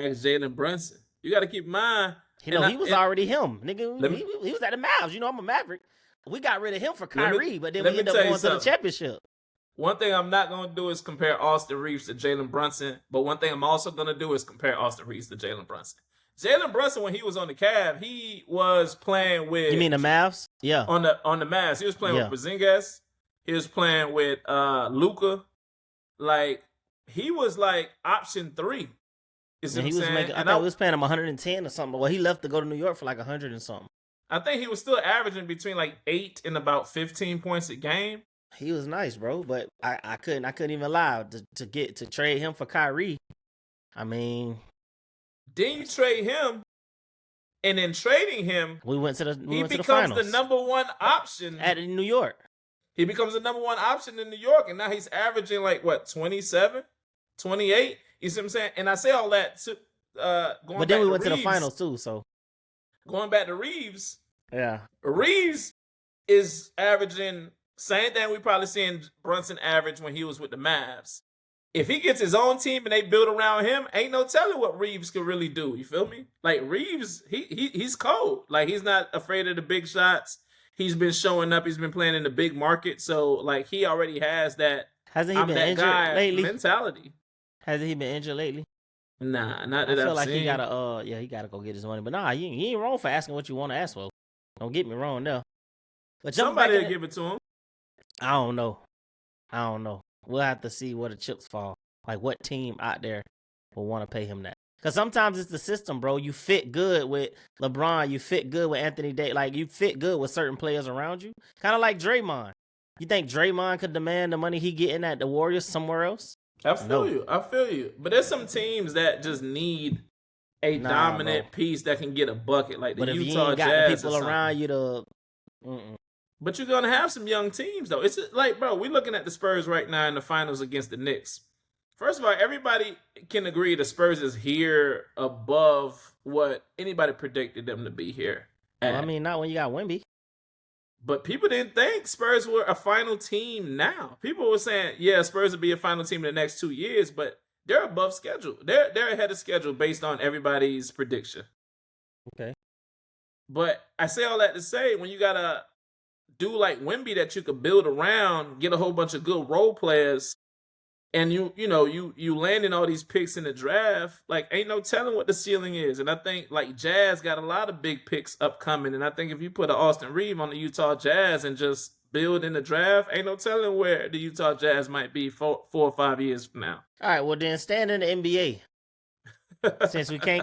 Ask Jalen Brunson. You got to keep in mind. He was already him, nigga. Let me- He was at the Mavs. You know, I'm a Maverick. We got rid of him for Kyrie, but then let we me ended tell up you going to the something. championship. One thing I'm not going to do is compare Austin Reeves to Jalen Brunson, but one thing I'm also going to do is compare Austin Reeves to Jalen Brunson. Jalen Brunson, when he was on the Cavs, he was playing with... You mean the Mavs? Yeah. On the Mavs. He was playing with Porzingis. He was playing with Luka. Like, he was like option 3. You see what I'm saying? I thought we was paying him 110 or something. Well, he left to go to New York for like 100 and something. I think he was still averaging between like 8 and about 15 points a game. He was nice, bro, but I couldn't even lie to trade him for Kyrie. I mean, then you trade him, and then trading him, he becomes the number 1 option at New York. He becomes the number 1 option in New York, and now he's averaging like what, 27, 28. You see what I'm saying? And I say all that to but then we went to the finals too. So going back to Reeves, yeah, Reeves is averaging same thing we probably seen Brunson average when he was with the Mavs. If he gets his own team and they build around him, ain't no telling what Reeves could really do. You feel me? Like Reeves, he's cold. Like he's not afraid of the big shots. He's been showing up. He's been playing in the big market. So like he already has that. Hasn't he been injured lately? Mentality. Hasn't he been injured lately? Nah, not that I feel like seen. He gotta go get his money. But nah, you ain't wrong for asking what you want to ask for. Don't get me wrong there. But somebody will give it to him. I don't know. We'll have to see where the chips fall. Like what team out there will want to pay him that? Because sometimes it's the system, bro. You fit good with LeBron. You fit good with Anthony Davis. Like you fit good with certain players around you. Kind of like Draymond. You think Draymond could demand the money he getting at the Warriors somewhere else? I feel you. But there's some teams that just need a dominant piece that can get a bucket, like the Utah Jazz. But if you ain't got the people around you to... But you're going to have some young teams, though. It's just like, bro, we're looking at the Spurs right now in the finals against the Knicks. First of all, everybody can agree the Spurs is here above what anybody predicted them to be here. Well, I mean, not when you got Wemby. But people didn't think Spurs were a final team now. People were saying, yeah, Spurs will be a final team in the next 2 years, but they're above schedule. They're ahead of schedule based on everybody's prediction. Okay. But I say all that to say, when you got to do like Wemby that you could build around, get a whole bunch of good role players, and you landing all these picks in the draft, like ain't no telling what the ceiling is. And I think like Jazz got a lot of big picks upcoming. And I think if you put an Austin Reeves on the Utah Jazz and just build in the draft, ain't no telling where the Utah Jazz might be 4 or 5 years from now. All right, well then stand in the NBA. Since we can't